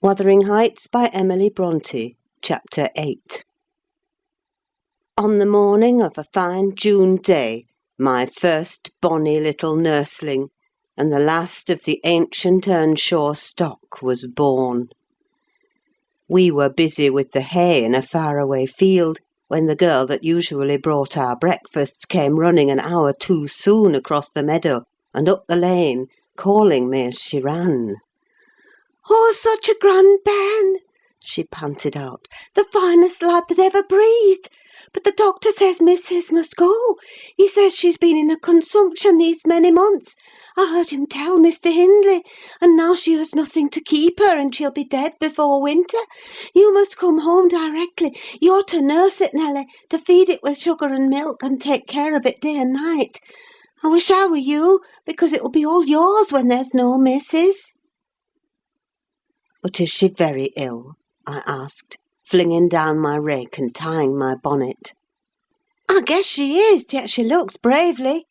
Wuthering Heights by Emily Brontë, Chapter 8. On the morning of a fine June day, my first bonny little nursling, and the last of the ancient Earnshaw stock, was born. We were busy with the hay in a faraway field, when the girl that usually brought our breakfasts came running an hour too soon across the meadow and up the lane, calling me as she ran. "Oh, such a grand bairn!" she panted out. "The finest lad that ever breathed! But the doctor says Missus must go. He says she's been in a consumption these many months. I heard him tell Mr. Hindley, and now she has nothing to keep her, and she'll be dead before winter. You must come home directly. You're to nurse it, Nelly, to feed it with sugar and milk, and take care of it day and night. I wish I were you, because it'll be all yours when there's no missus." "But is she very ill?" I asked, flinging down my rake and tying my bonnet. "I guess she is, yet she looks bravely,"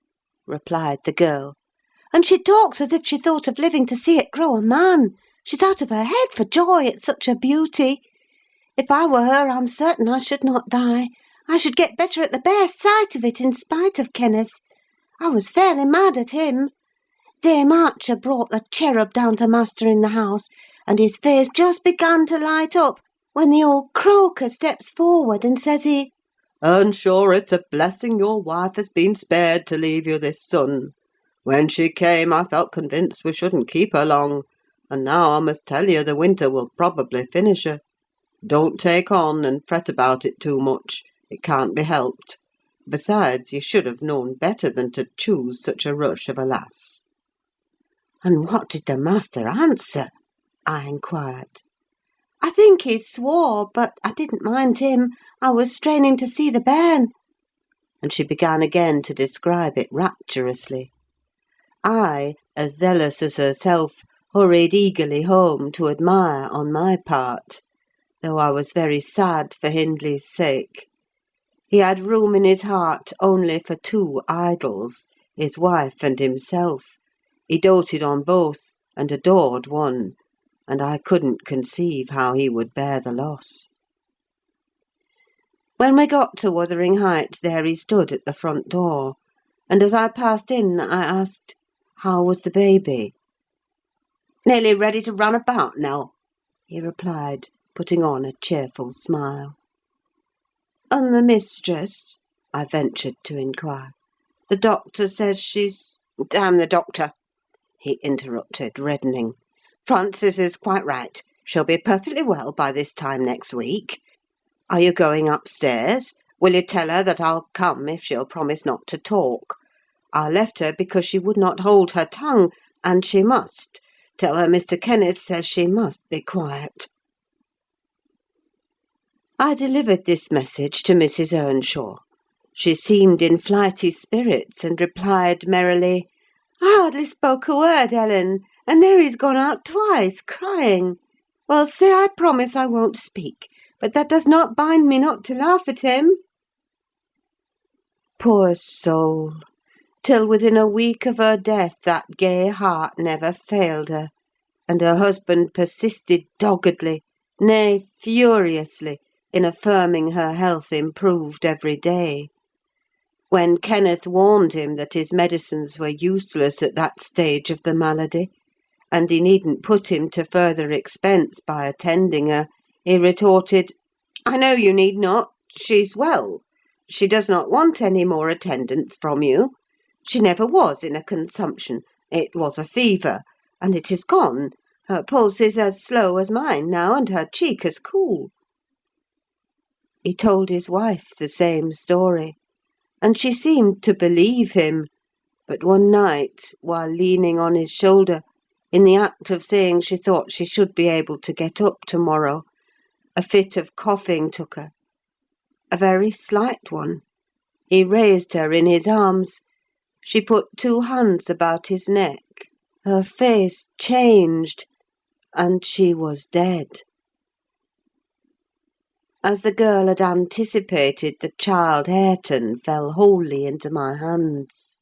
replied the girl. "And she talks as if she thought of living to see it grow a man. She's out of her head for joy at such a beauty. If I were her, I'm certain I should not die. I should get better at the bare sight of it, in spite of Kenneth. I was fairly mad at him. Dame Archer brought the cherub down to master in the house, and his face just began to light up, when the old croaker steps forward and says he, "Earnshaw, it's a blessing your wife has been spared to leave you this son. When she came, I felt convinced we shouldn't keep her long, and now I must tell you the winter will probably finish her. Don't take on and fret about it too much; it can't be helped. Besides, you should have known better than to choose such a rush of a lass." "And what did the master answer?" I inquired. "I think he swore, but I didn't mind him. I was straining to see the bairn." And she began again to describe it rapturously. I, as zealous as herself, hurried eagerly home to admire on my part, though I was very sad for Hindley's sake. He had room in his heart only for two idols, his wife and himself. He doted on both, and adored one, and I couldn't conceive how he would bear the loss. When we got to Wuthering Heights, there he stood at the front door, and as I passed in, I asked, "How was the baby?" "Nearly ready to run about, Nell," he replied, putting on a cheerful smile. "And the mistress?" I ventured to inquire. "The doctor says she's—" "Damn the doctor!" he interrupted, reddening. "Frances is quite right. She'll be perfectly well by this time next week. Are you going upstairs? Will you tell her that I'll come if she'll promise not to talk? I left her because she would not hold her tongue, and she must. Tell her Mr. Kenneth says she must be quiet." I delivered this message to Mrs. Earnshaw. She seemed in flighty spirits, and replied merrily, "I hardly spoke a word, Ellen, and there he's gone out twice, crying. Well, say I promise I won't speak, but that does not bind me not to laugh at him." Poor soul! Till within a week of her death that gay heart never failed her, and her husband persisted doggedly, nay, furiously, in affirming her health improved every day. When Kenneth warned him that his medicines were useless at that stage of the malady, and he needn't put him to further expense by attending her, he retorted, "I know you need not. She's well. She does not want any more attendance from you. She never was in a consumption. It was a fever, and it is gone. Her pulse is as slow as mine now, and her cheek as cool." He told his wife the same story, and she seemed to believe him; but one night, while leaning on his shoulder, in the act of saying she thought she should be able to get up to-morrow, a fit of coughing took her. A very slight one. He raised her in his arms. She put two hands about his neck. Her face changed, and she was dead. As the girl had anticipated, the child Hareton fell wholly into my hands.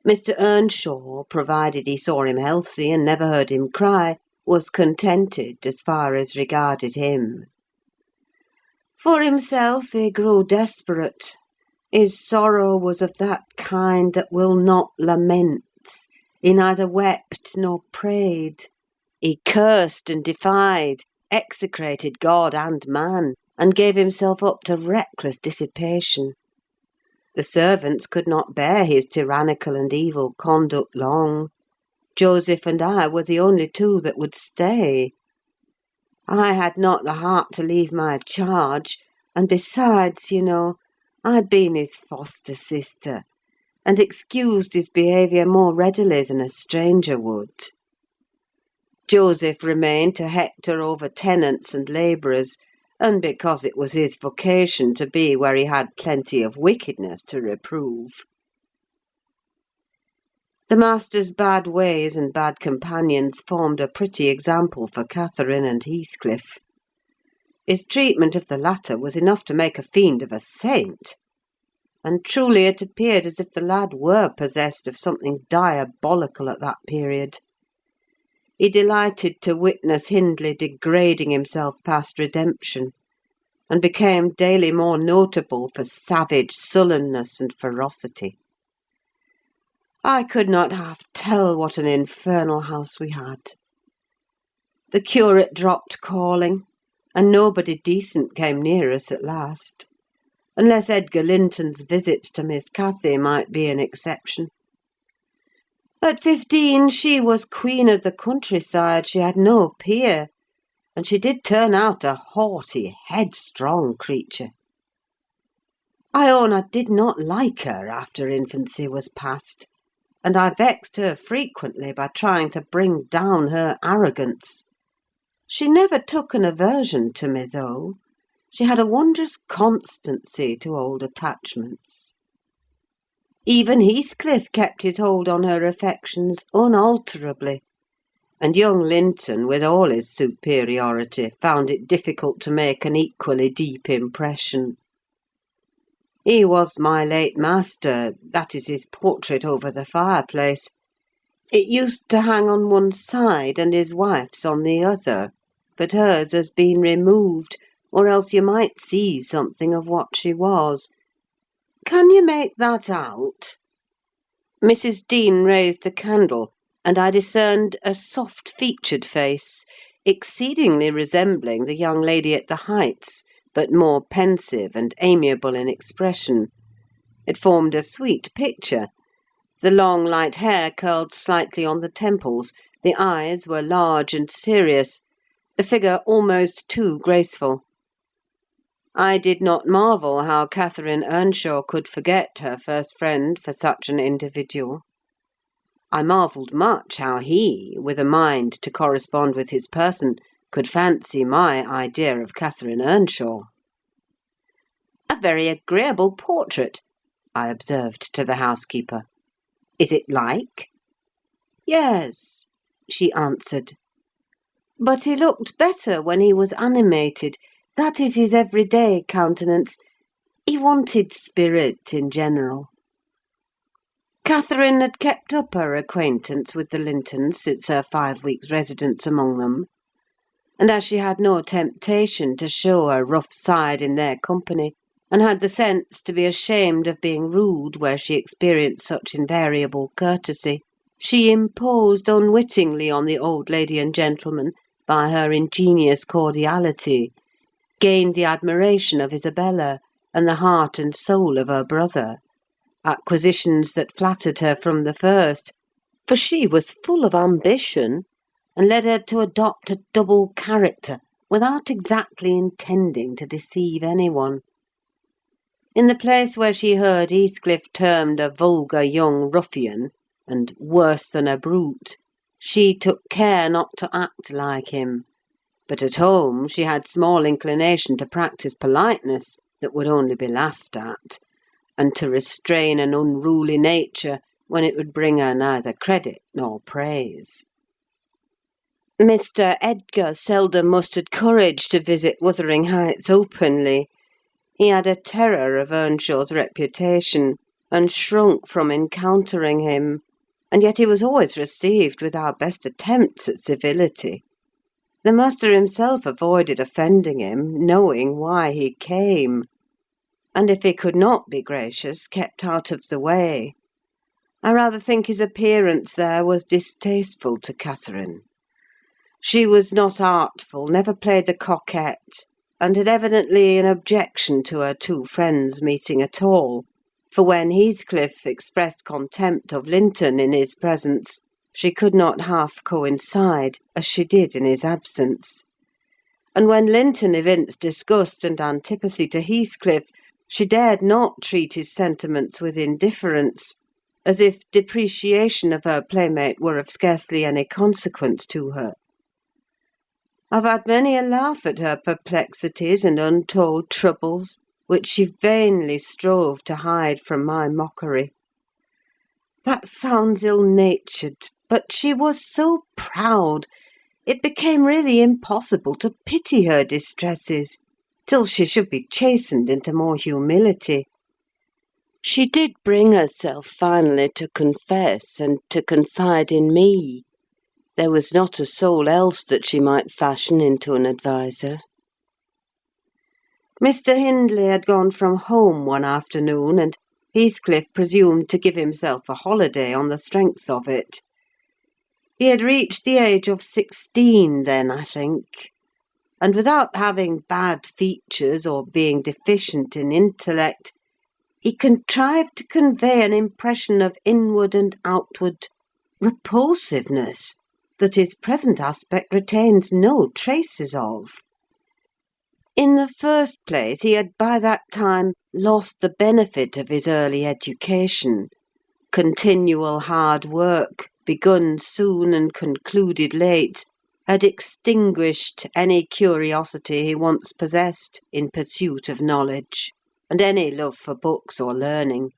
Mr. Earnshaw, provided he saw him healthy and never heard him cry, was contented as far as regarded him. For himself he grew desperate. His sorrow was of that kind that will not lament. He neither wept nor prayed. He cursed and defied, execrated God and man, and gave himself up to reckless dissipation. The servants could not bear his tyrannical and evil conduct long. Joseph and I were the only two that would stay. I had not the heart to leave my charge, and besides, I'd been his foster sister, and excused his behaviour more readily than a stranger would. Joseph remained to hector over tenants and labourers, and because it was his vocation to be where he had plenty of wickedness to reprove. The master's bad ways and bad companions formed a pretty example for Catherine and Heathcliff. His treatment of the latter was enough to make a fiend of a saint, and truly it appeared as if the lad were possessed of something diabolical at that period. He delighted to witness Hindley degrading himself past redemption, and became daily more notable for savage sullenness and ferocity. I could not half tell what an infernal house we had. The curate dropped calling, and nobody decent came near us at last, unless Edgar Linton's visits to Miss Cathy might be an exception. At 15 she was queen of the countryside, she had no peer, and she did turn out a haughty, headstrong creature. I own I did not like her after infancy was past, and I vexed her frequently by trying to bring down her arrogance. She never took an aversion to me, though. She had a wondrous constancy to old attachments. Even Heathcliff kept his hold on her affections unalterably, and young Linton, with all his superiority, found it difficult to make an equally deep impression. He was my late master, that is his portrait over the fireplace. It used to hang on one side, and his wife's on the other, but hers has been removed, or else you might see something of what she was. Can you make that out? Mrs. Dean raised a candle, and I discerned a soft-featured face, exceedingly resembling the young lady at the Heights, but more pensive and amiable in expression. It formed a sweet picture. The long light hair curled slightly on the temples, the eyes were large and serious, the figure almost too graceful. I did not marvel how Catherine Earnshaw could forget her first friend for such an individual. I marvelled much how he, with a mind to correspond with his person, could fancy my idea of Catherine Earnshaw. "A very agreeable portrait," I observed to the housekeeper. "Is it like?" "Yes," she answered. "But he looked better when he was animated. That is his everyday countenance. He wanted spirit in general." Catherine had kept up her acquaintance with the Lintons since her 5 weeks' residence among them, and as she had no temptation to show her rough side in their company, and had the sense to be ashamed of being rude where she experienced such invariable courtesy, she imposed unwittingly on the old lady and gentleman by her ingenious cordiality, gained the admiration of Isabella, and the heart and soul of her brother, acquisitions that flattered her from the first, for she was full of ambition, and led her to adopt a double character without exactly intending to deceive anyone. In the place where she heard Heathcliff termed a vulgar young ruffian, and worse than a brute, she took care not to act like him; but at home she had small inclination to practise politeness that would only be laughed at, and to restrain an unruly nature when it would bring her neither credit nor praise. Mr. Edgar seldom mustered courage to visit Wuthering Heights openly. He had a terror of Earnshaw's reputation, and shrunk from encountering him, and yet he was always received with our best attempts at civility. The master himself avoided offending him, knowing why he came; and if he could not be gracious, kept out of the way. I rather think his appearance there was distasteful to Catherine. She was not artful, never played the coquette, and had evidently an objection to her two friends meeting at all; for when Heathcliff expressed contempt of Linton in his presence, she could not half coincide, as she did in his absence; and when Linton evinced disgust and antipathy to Heathcliff, she dared not treat his sentiments with indifference, as if depreciation of her playmate were of scarcely any consequence to her. I've had many a laugh at her perplexities and untold troubles, which she vainly strove to hide from my mockery. That sounds ill-natured, but she was so proud, it became really impossible to pity her distresses, till she should be chastened into more humility. She did bring herself finally to confess, and to confide in me. There was not a soul else that she might fashion into an adviser. Mr. Hindley had gone from home one afternoon, and Heathcliff presumed to give himself a holiday on the strength of it. He had reached the age of 16 then, I think, and without having bad features or being deficient in intellect, he contrived to convey an impression of inward and outward repulsiveness that his present aspect retains no traces of. In the first place, he had by that time lost the benefit of his early education. Continual hard work, begun soon and concluded late, had extinguished any curiosity he once possessed in pursuit of knowledge, and any love for books or learning.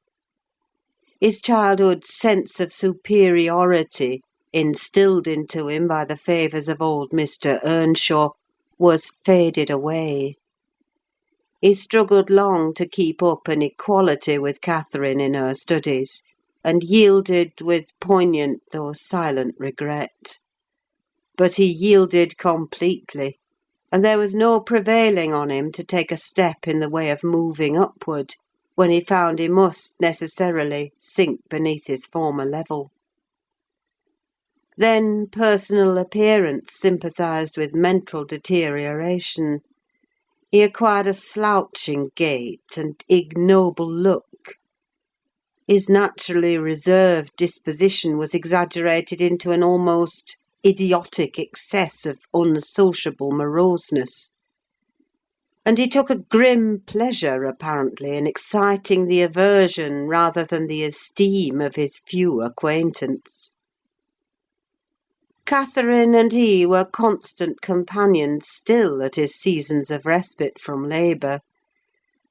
His childhood's sense of superiority, instilled into him by the favours of old Mr. Earnshaw, was faded away. He struggled long to keep up an equality with Catherine in her studies, and yielded with poignant though silent regret. But he yielded completely, and there was no prevailing on him to take a step in the way of moving upward, when he found he must necessarily sink beneath his former level. Then personal appearance sympathised with mental deterioration. He acquired a slouching gait and ignoble look. His naturally reserved disposition was exaggerated into an almost idiotic excess of unsociable moroseness; and he took a grim pleasure, apparently, in exciting the aversion rather than the esteem of his few acquaintance. Catherine and he were constant companions still at his seasons of respite from labour,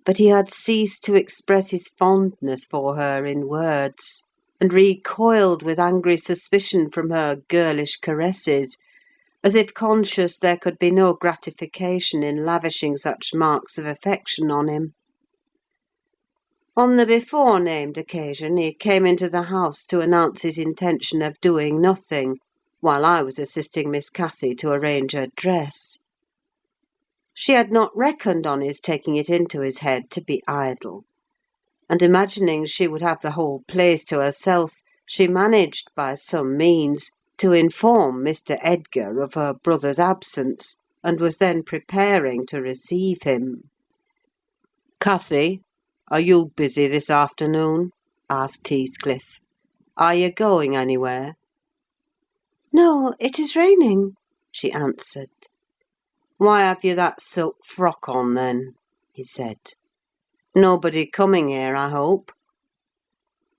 but he had ceased to express his fondness for her in words, and recoiled with angry suspicion from her girlish caresses, as if conscious there could be no gratification in lavishing such marks of affection on him. On the before-named occasion he came into the house to announce his intention of doing nothing, while I was assisting Miss Cathy to arrange her dress. She had not reckoned on his taking it into his head to be idle, and imagining she would have the whole place to herself, she managed, by some means, to inform Mr. Edgar of her brother's absence, and was then preparing to receive him. "Cathy, are you busy this afternoon?" asked Heathcliff. "Are you going anywhere?" "No, it is raining," she answered. "Why have you that silk frock on, then?" he said. "Nobody coming here, I hope?"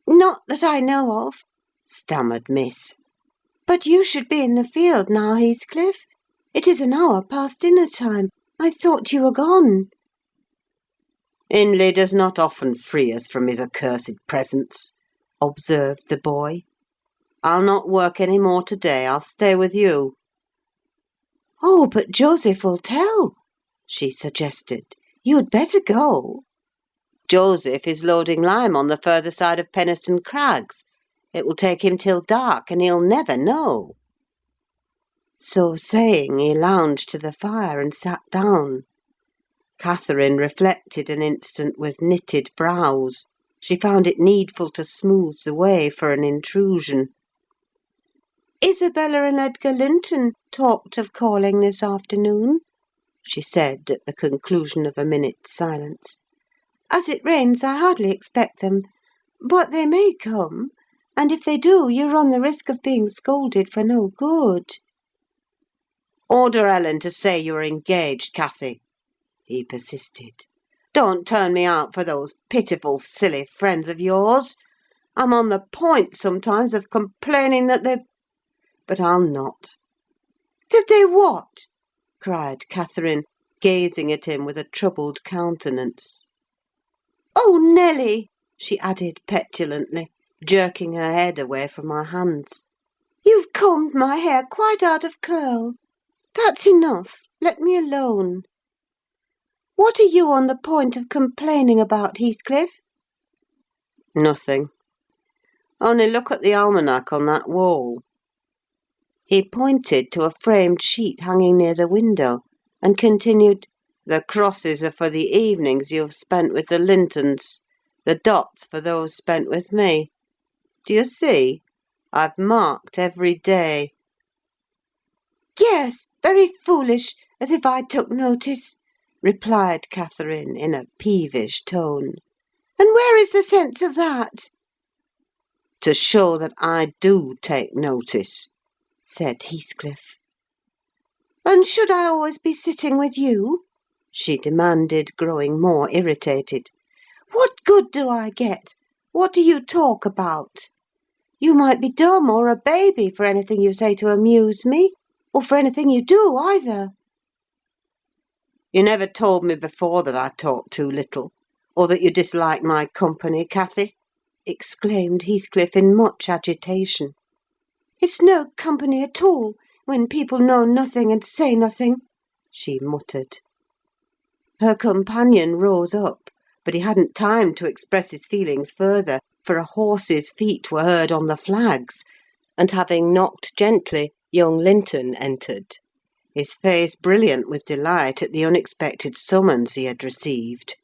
"Not that I know of," stammered Miss. "But you should be in the field now, Heathcliff. It is an hour past dinner time. I thought you were gone." "Hindley does not often free us from his accursed presence," observed the boy. "I'll not work any more to-day. I'll stay with you." "Oh, but Joseph will tell," she suggested. "You'd better go." "Joseph is loading lime on the further side of Penistone Crags. It will take him till dark, and he'll never know." So saying, he lounged to the fire and sat down. Catherine reflected an instant with knitted brows. She found it needful to smooth the way for an intrusion. "Isabella and Edgar Linton talked of calling this afternoon," she said at the conclusion of a minute's silence. "As it rains, I hardly expect them; but they may come, and if they do, you run the risk of being scolded for no good." "Order Ellen to say you're engaged, Cathy," he persisted. "Don't turn me out for those pitiful, silly friends of yours. I'm on the point sometimes of complaining that they've... but I'll not." "That they what?" cried Catherine, gazing at him with a troubled countenance. "Oh, Nelly!" she added petulantly, jerking her head away from my hands. "You've combed my hair quite out of curl. That's enough. Let me alone. What are you on the point of complaining about, Heathcliff?" "Nothing. Only look at the almanac on that wall." He pointed to a framed sheet hanging near the window, and continued, "The crosses are for the evenings you have spent with the Lintons; the dots for those spent with me. Do you see? I've marked every day." "Yes, very foolish, as if I took notice," replied Catherine, in a peevish tone. "And where is the sense of that?" "To show that I do take notice," said Heathcliff. "And should I always be sitting with you?" she demanded, growing more irritated. "What good do I get? What do you talk about? You might be dumb or a baby for anything you say to amuse me, or for anything you do, either." "You never told me before that I talk too little, or that you dislike my company, Cathy," exclaimed Heathcliff in much agitation. "It's no company at all, when people know nothing and say nothing," she muttered. Her companion rose up, but he hadn't time to express his feelings further, for a horse's feet were heard on the flags, and having knocked gently, young Linton entered, his face brilliant with delight at the unexpected summons he had received.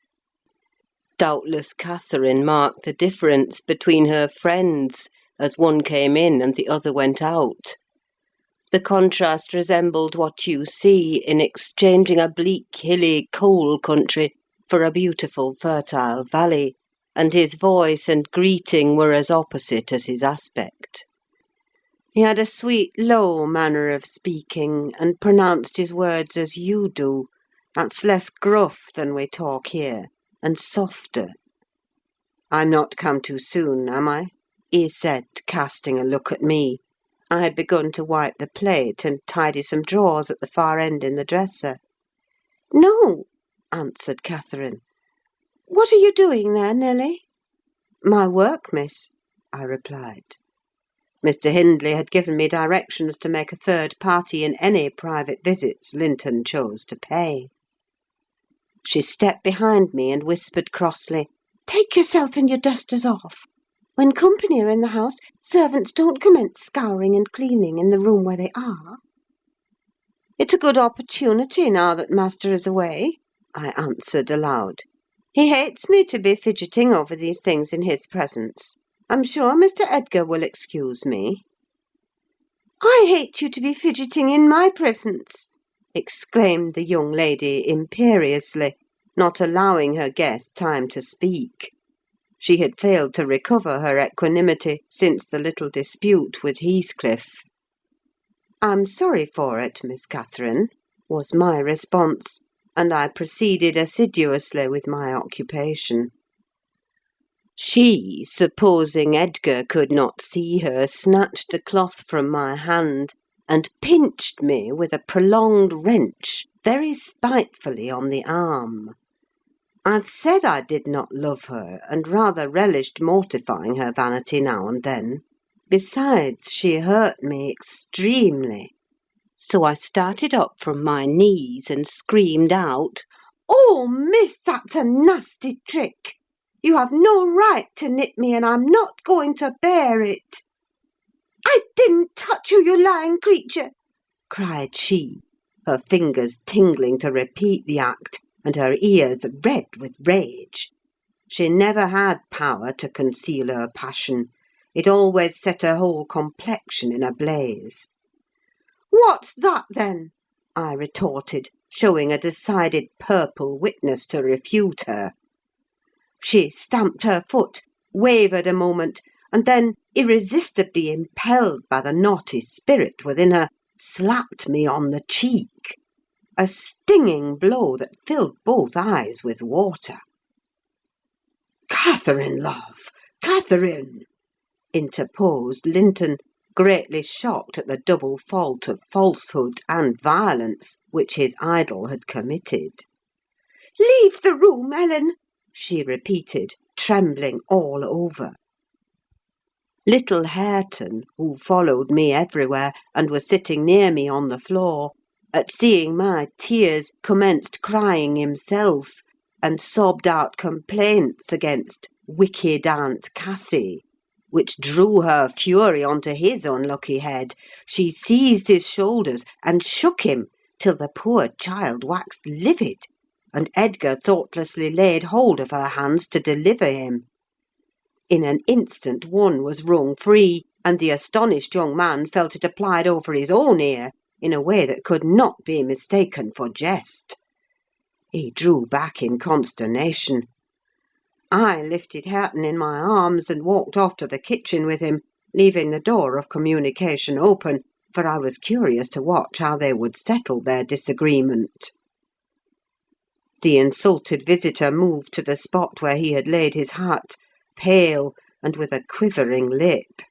Doubtless Catherine marked the difference between her friends, as one came in and the other went out. The contrast resembled what you see in exchanging a bleak, hilly, coal country for a beautiful, fertile valley, and his voice and greeting were as opposite as his aspect. He had a sweet, low manner of speaking, and pronounced his words as you do. That's less gruff than we talk here, and softer. "I'm not come too soon, am I?" he said, casting a look at me. I had begun to wipe the plate and tidy some drawers at the far end in the dresser. "No," answered Catherine. "What are you doing there, Nelly?" "My work, miss," I replied. Mr. Hindley had given me directions to make a third party in any private visits Linton chose to pay. She stepped behind me and whispered crossly, "Take yourself and your dusters off. When company are in the house, servants don't commence scouring and cleaning in the room where they are." "It's a good opportunity, now that master is away," I answered aloud. "He hates me to be fidgeting over these things in his presence. I'm sure Mr. Edgar will excuse me." "I hate you to be fidgeting in my presence," exclaimed the young lady imperiously, not allowing her guest time to speak. She had failed to recover her equanimity since the little dispute with Heathcliff. "I'm sorry for it, Miss Catherine," was my response, and I proceeded assiduously with my occupation. She, supposing Edgar could not see her, snatched the cloth from my hand, and pinched me with a prolonged wrench very spitefully on the arm. I've said I did not love her, and rather relished mortifying her vanity now and then. Besides, she hurt me extremely. So I started up from my knees and screamed out, "Oh, miss, that's a nasty trick! You have no right to nip me, and I'm not going to bear it. I didn't touch you, you lying creature! cried she, her fingers tingling to repeat the act, and her ears red with rage. She never had power to conceal her passion. It always set her whole complexion in a blaze. "What's that, then?" I retorted, showing a decided purple witness to refute her. She stamped her foot, wavered a moment, and then, irresistibly impelled by the naughty spirit within her, slapped me on the cheek. A stinging blow that filled both eyes with water. "Catherine, love! Catherine!" interposed Linton, greatly shocked at the double fault of falsehood and violence which his idol had committed. "Leave the room, Ellen!" she repeated, trembling all over. Little Hareton, who followed me everywhere, and was sitting near me on the floor, at seeing my tears, commenced crying himself, and sobbed out complaints against wicked Aunt Cathy, which drew her fury onto his unlucky head. She seized his shoulders and shook him till the poor child waxed livid, and Edgar thoughtlessly laid hold of her hands to deliver him. In an instant one was wrung free, and the astonished young man felt it applied over his own ear in a way that could not be mistaken for jest. He drew back in consternation. I lifted Hareton in my arms and walked off to the kitchen with him, leaving the door of communication open, for I was curious to watch how they would settle their disagreement. The insulted visitor moved to the spot where he had laid his hat, pale and with a quivering lip.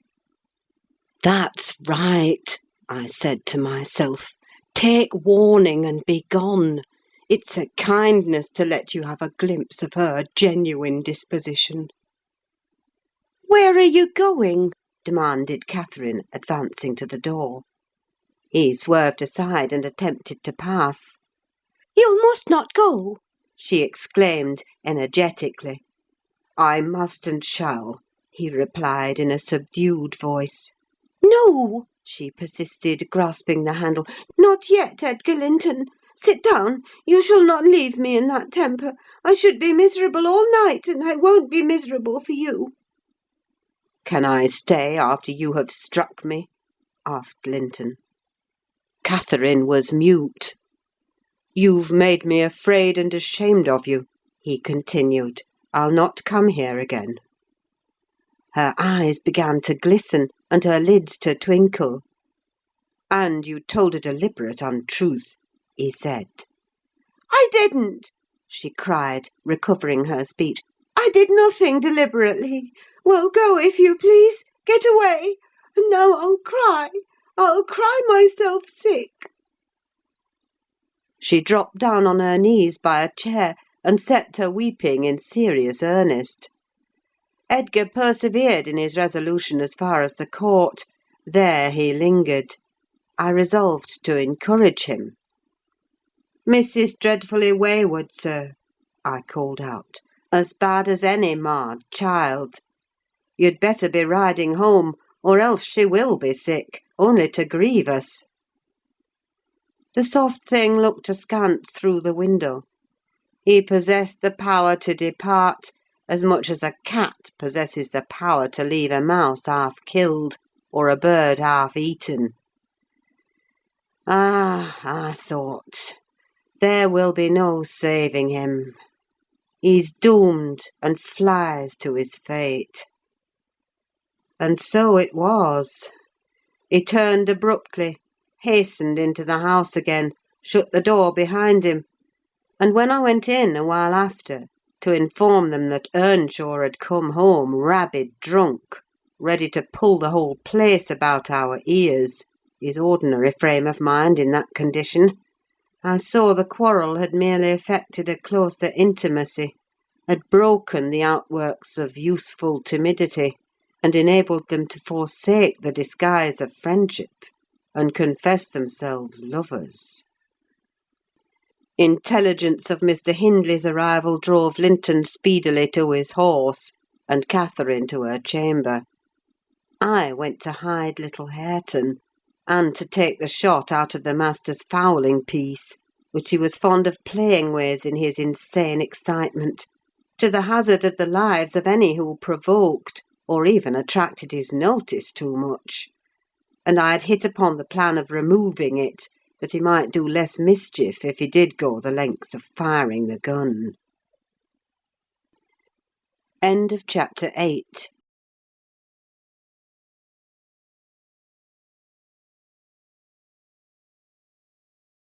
"That's right," I said to myself. "Take warning and be gone. It's a kindness to let you have a glimpse of her genuine disposition." "Where are you going?" demanded Catherine, advancing to the door. He swerved aside and attempted to pass. "You must not go!" she exclaimed energetically. "I must and shall," he replied in a subdued voice. "No!" she persisted, grasping the handle. "Not yet, Edgar Linton. Sit down. You shall not leave me in that temper. I should be miserable all night, and I won't be miserable for you." "Can I stay after you have struck me?" asked Linton. Catherine was mute. "You've made me afraid and ashamed of you," he continued. "I'll not come here again." Her eyes began to glisten, and her lids to twinkle. "And you told a deliberate untruth," he said. "I didn't!" she cried, recovering her speech. "I did nothing deliberately. Well, go, if you please. Get away. And now I'll cry. I'll cry myself sick." She dropped down on her knees by a chair, and set to weeping in serious earnest. Edgar persevered in his resolution as far as the court. There he lingered. I resolved to encourage him. "Miss is dreadfully wayward, sir," I called out. "As bad as any marred child. You'd better be riding home, or else she will be sick, only to grieve us." The soft thing looked askance through the window. He possessed the power to depart, as much as a cat possesses the power to leave a mouse half killed, or a bird half eaten. "Ah," I thought, "there will be no saving him. He's doomed, and flies to his fate." And so it was. He turned abruptly, hastened into the house again, shut the door behind him, and when I went in a while after, to inform them that Earnshaw had come home rabid drunk, ready to pull the whole place about our ears, his ordinary frame of mind in that condition, I saw the quarrel had merely effected a closer intimacy, had broken the outworks of youthful timidity, and enabled them to forsake the disguise of friendship, and confess themselves lovers. Intelligence of Mr. Hindley's arrival drove Linton speedily to his horse, and Catherine to her chamber. I went to hide little Hareton, and to take the shot out of the master's fowling piece, which he was fond of playing with in his insane excitement, to the hazard of the lives of any who provoked, or even attracted his notice too much; and I had hit upon the plan of removing it, that he might do less mischief if he did go the length of firing the gun. Chapter 9.